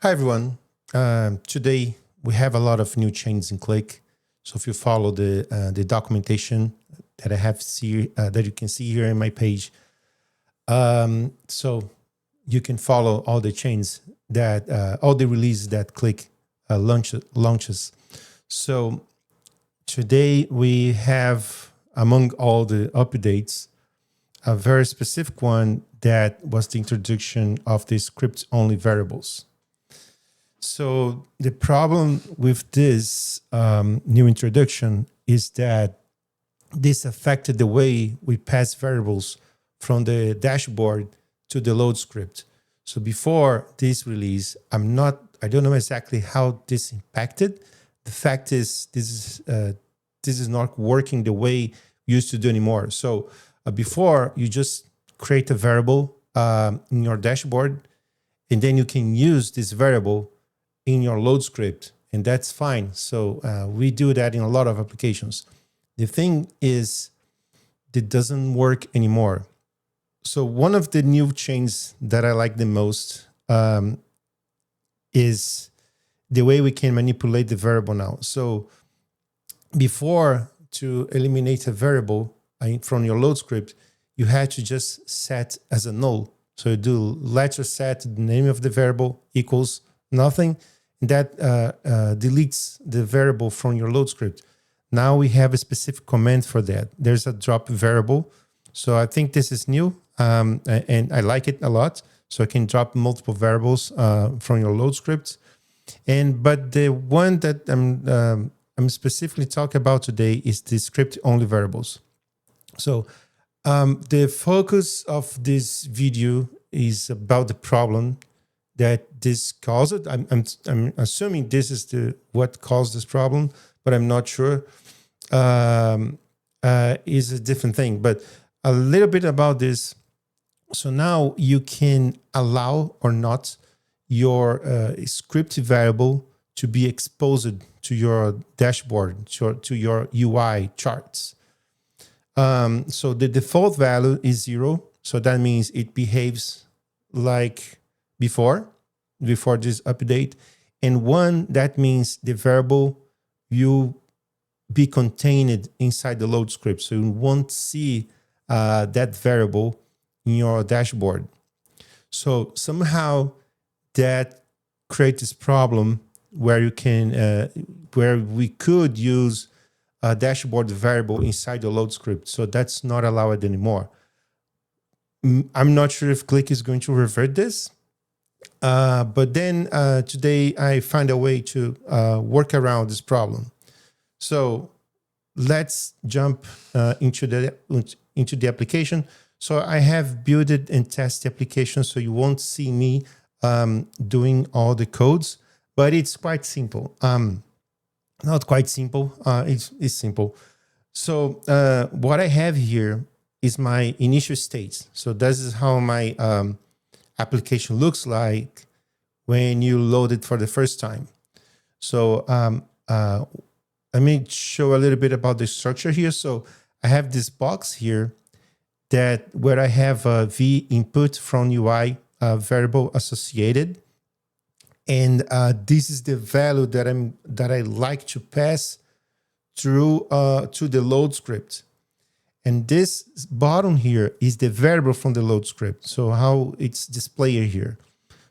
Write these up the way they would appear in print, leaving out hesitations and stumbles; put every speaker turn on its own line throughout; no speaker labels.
Hi, everyone. Today, we have a lot of new changes in Qlik. So if you follow the documentation that I have that you can see here in my page, so you can follow all the changes that, all the releases that Qlik launches. So today we have, among all the updates, a very specific one that was the introduction of the script-only variables. So the problem with this new introduction is that this affected the way we pass variables from the dashboard to the load script. So before this release, I don't know exactly how this impacted. The fact is, this is not working the way we used to do anymore. So before, you just create a variable in your dashboard, and then you can use this variable in your load script, and that's fine. So we do that in a lot of applications. The thing is, it doesn't work anymore. So one of the new changes that I like the most is the way we can manipulate the variable now. So before, to eliminate a variable from your load script, you had to just set as a null. So you do letter set, the name of the variable equals nothing. That deletes the variable from your load script. Now we have a specific command for that. There's a drop variable. So I think this is new, and I like it a lot. So I can drop multiple variables from your load script. But the one that I'm specifically talking about today is the script-only variables. So the focus of this video is about the problem that this caused. I'm assuming this is what caused this problem, but I'm not sure. Is a different thing, but a little bit about this. So now you can allow or not your script variable to be exposed to your dashboard, to your UI charts. So the default value is 0. So that means it behaves like before this update. And 1, that means the variable will be contained inside the load script. So you won't see that variable in your dashboard. So somehow that creates this problem where you can, where we could use a dashboard variable inside the load script. So that's not allowed anymore. I'm not sure if Qlik is going to revert this. But then today I find a way to work around this problem. So let's jump into the application. So I have built it and test the application, so you won't see me doing all the codes, but it's quite simple. Not quite simple. It's simple. So what I have here is my initial state. So this is how my application looks like when you load it for the first time. So let me show a little bit about the structure here. So I have this box here where I have a v input from UI variable associated, and this is the value that I like to pass through to the load script. And this bottom here is the variable from the load script. So how it's displayed here.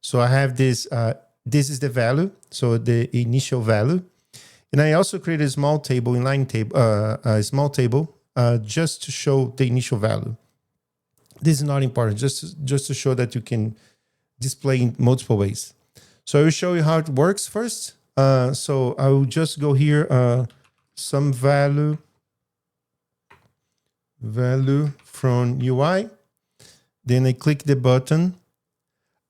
So I have this, this is the value, so the initial value. And I also created a small table, inline table, a small table, just to show the initial value. This is not important, just to show that you can display in multiple ways. So I will show you how it works first. So I will just go here, some value from UI. Then I click the button.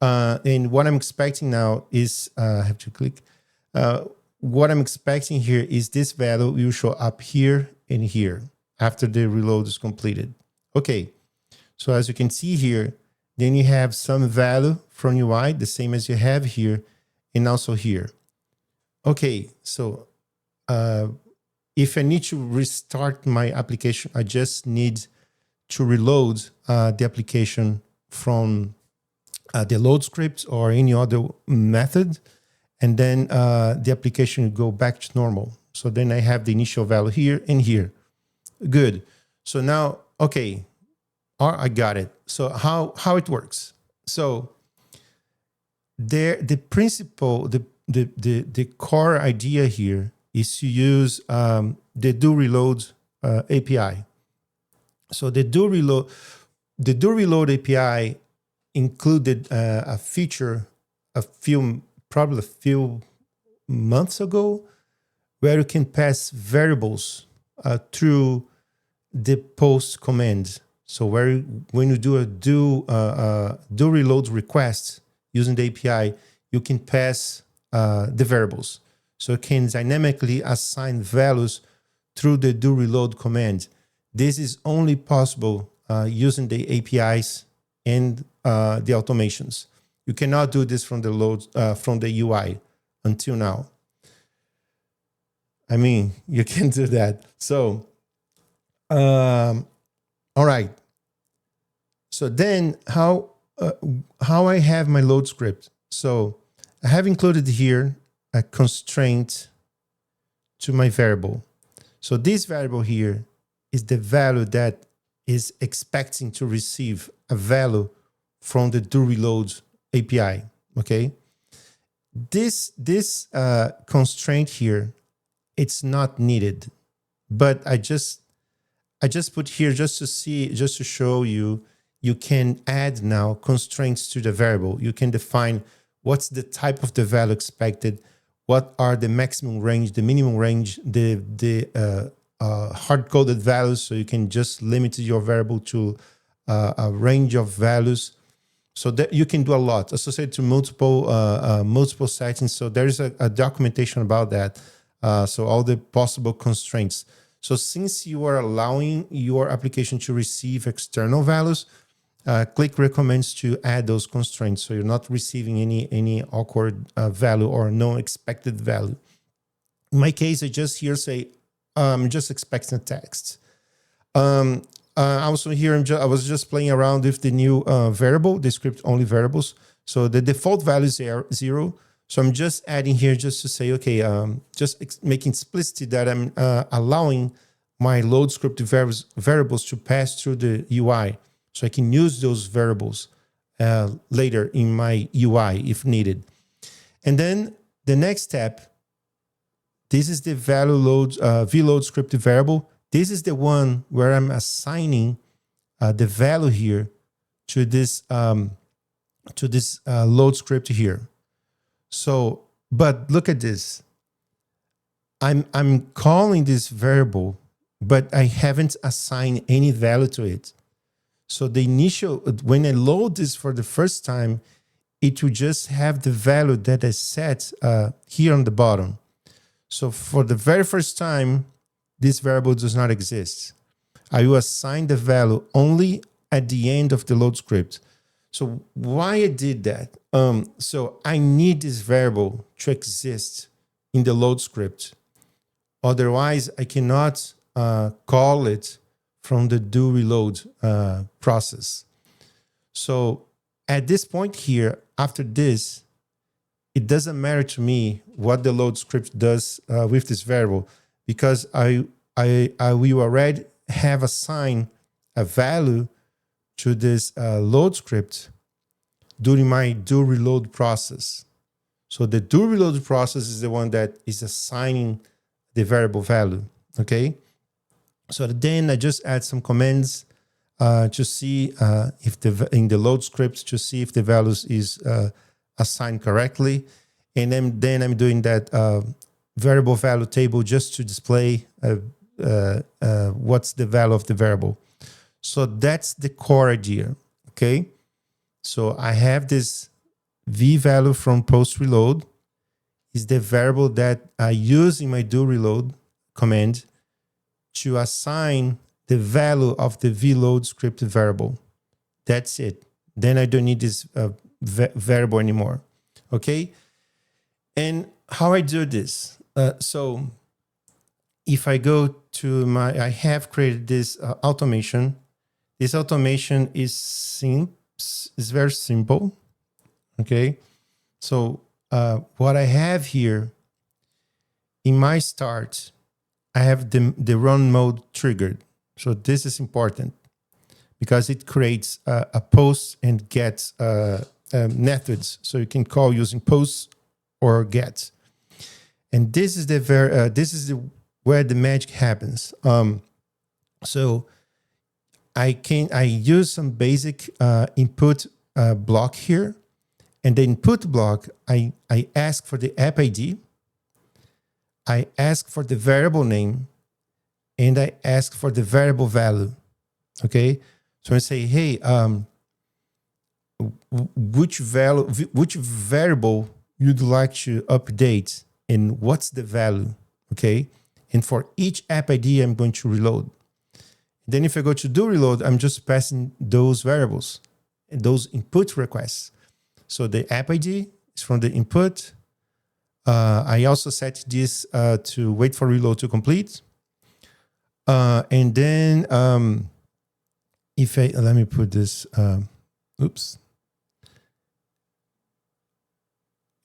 And what I'm expecting now is, I have to click. What I'm expecting here is this value will show up here and here after the reload is completed. Okay, so as you can see here, then you have some value from UI, the same as you have here, and also here. Okay, so if I need to restart my application, I just need to reload the application from the load script or any other method, and then the application will go back to normal. So then I have the initial value here and here. Good. So now, okay, I got it. So how it works? So the principle, the core idea here is to use the do reload API. So the do reload API included a feature probably a few months ago, where you can pass variables through the post command. So when you do a do reload request using the API, you can pass the variables. So you can dynamically assign values through the do reload command. This is only possible using the APIs and the automations. You cannot do this from the UI until now. I mean, you can do that. So, all right. So then how I have my load script. So I have included here a constraint to my variable. So this variable here is the value that is expecting to receive a value from the do reload API. Okay. This constraint here, it's not needed, but I just put here just to show you. You can add now constraints to the variable. You can define what's the type of the value expected, what are the maximum range, the minimum range, the hard-coded values. So you can just limit your variable to a range of values. So that you can do a lot associated to multiple settings. So there is a documentation about that. So all the possible constraints. So since you are allowing your application to receive external values, Qlik recommends to add those constraints, so you're not receiving any awkward value or no expected value. In my case, I just here say I'm just expecting a text. Also here, I was just playing around with the new variable, the ScriptOnlyVariables. So the default value is 0. So I'm just adding here just to say, okay, just making explicit that I'm allowing my load script variables to pass through the UI. So I can use those variables later in my UI if needed. And then the next step, this is the value load, vload script variable. This is the one where I'm assigning the value here to this load script here. So, but look at this. I'm calling this variable, but I haven't assigned any value to it. So the initial, when I load this for the first time, it will just have the value that I set here on the bottom. So for the very first time, this variable does not exist. I will assign the value only at the end of the load script. So why I did that? So I need this variable to exist in the load script. Otherwise, I cannot call it from the do reload process. So at this point here, after this, it doesn't matter to me what the load script does with this variable, because I will already have assigned a value to this load script during my do reload process. So the do reload process is the one that is assigning the variable value, okay? So then I just add some commands to see if in the load script to see if the values is assigned correctly. And then I'm doing that variable value table just to display what's the value of the variable. So that's the core idea, okay? So I have this v value from post reload is the variable that I use in my do reload command to assign the value of the vload script variable. That's it. Then I don't need this variable anymore, okay? And how I do this? So if I go to I have created this automation. This automation is very simple. Okay. So what I have here in my start, I have the run mode triggered. So this is important because it creates a post and get methods. So you can call using post or get. And this is where the magic happens. So I use some basic input block here, and the input block I ask for the app ID, I ask for the variable name, and I ask for the variable value. Okay, so I say, hey, which variable you'd like to update, and what's the value? Okay, and for each app ID, I'm going to reload. Then if I go to do reload, I'm just passing those variables, those input requests. So the app ID is from the input. I also set this to wait for reload to complete. And then if I, let me put this, oops.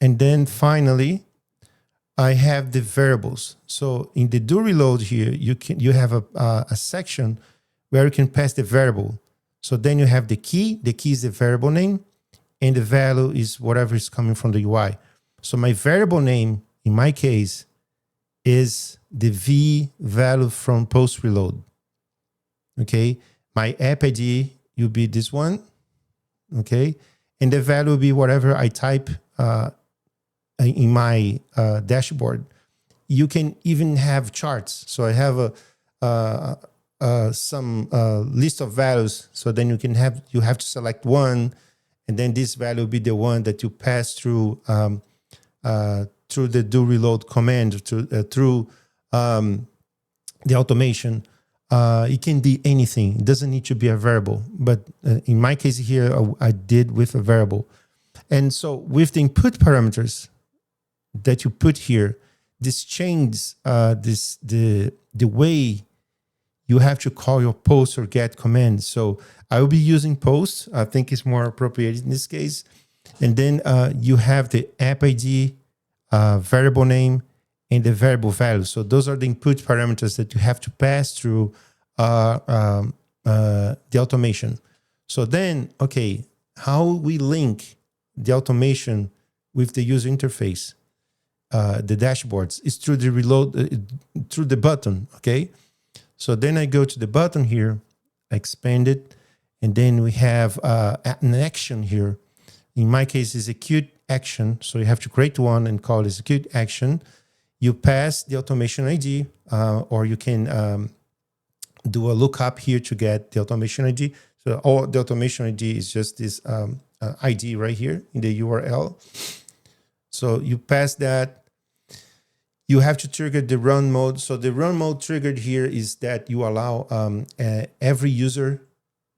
And then finally, I have the variables. So in the do reload here, you have a section where you can pass the variable. So then you have the key. The key is the variable name, and the value is whatever is coming from the UI. So my variable name, in my case, is the v value from post reload. Okay, my app ID will be this one. Okay, and the value will be whatever I type in my dashboard. You can even have charts. So I have some list of values. So then you have to select one, and then this value will be the one that you pass through the do reload command through the automation. It can be anything. It doesn't need to be a variable. But in my case here, I did with a variable. And so with the input parameters that you put here, this changes the way you have to call your post or get command. So I will be using post. I think it's more appropriate in this case. And then you have the app ID, variable name, and the variable value. So those are the input parameters that you have to pass through the automation. So then, okay, how we link the automation with the user interface, the dashboards, is through the reload, through the button, okay? So then I go to the button here, expand it, and then we have an action here. In my case, execute action. So you have to create one and call execute action. You pass the automation ID, or you can do a lookup here to get the automation ID. So all the automation ID is just this ID right here in the URL. So you pass that. You have to trigger the run mode. So the run mode triggered here is that you allow every user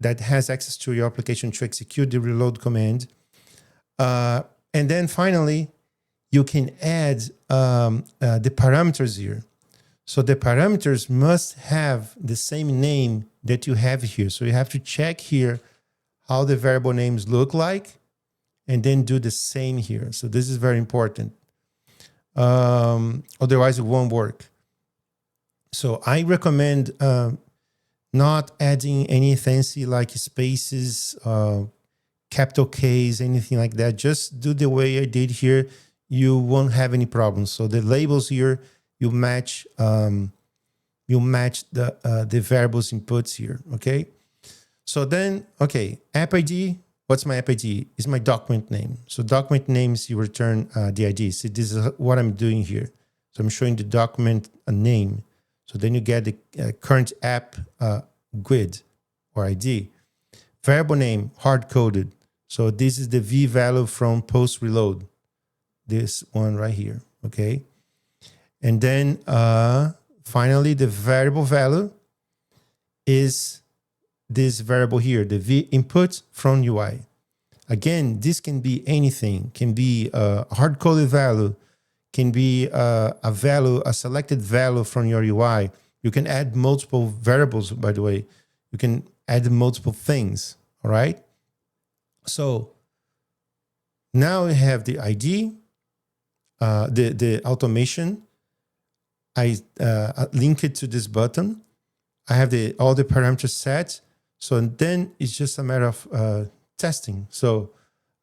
that has access to your application to execute the reload command. And then finally, you can add the parameters here. So the parameters must have the same name that you have here. So you have to check here how the variable names look like, and then do the same here. So this is very important. Otherwise, it won't work. So I recommend not adding any fancy like spaces, capital Ks, anything like that. Just do the way I did here. You won't have any problems. So the labels here, you match the variables inputs here. Okay. So then, okay, app ID. What's my app ID? Is my document name. So document names, you return the ID. So this is what I'm doing here. So I'm showing the document a name. So then you get the current app GUID or ID. Variable name, hard-coded. So this is the v value from post reload. This one right here, okay? And then finally, the variable value is this variable here, the v input from UI. Again, this can be anything. Can be a hard-coded value, can be a selected value from your UI. You can add multiple variables, by the way. You can add multiple things, all right? So Now we have the ID, the automation. I link it to this button. I have all the parameters set. So then it's just a matter of testing. So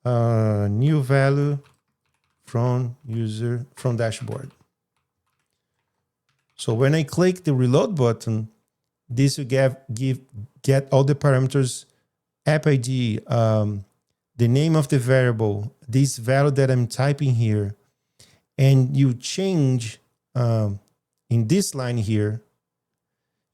new value from user from dashboard. So when I click the reload button, this will get all the parameters, app ID, the name of the variable, this value that I'm typing here, and you change in this line here,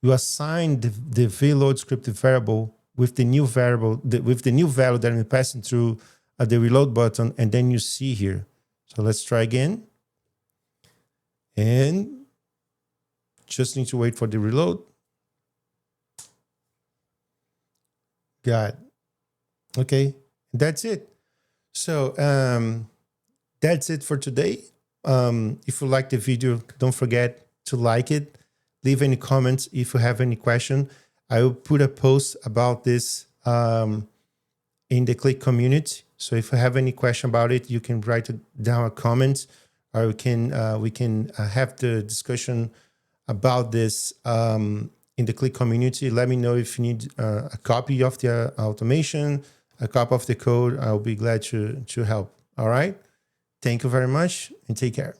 you assign the reload scripted variable with the new variable, with the new value that I'm passing through the reload button, and then you see here. So let's try again. And just need to wait for the reload. Got it. Okay, that's it. So that's it for today. If you like the video, don't forget to like it. Leave any comments if you have any question. I will put a post about this in the Qlik community. So if you have any question about it, you can write down a comment, or we can have the discussion about this in the Qlik community. Let me know if you need a copy of the automation, a copy of the code. I'll be glad to help. All right. Thank you very much and take care.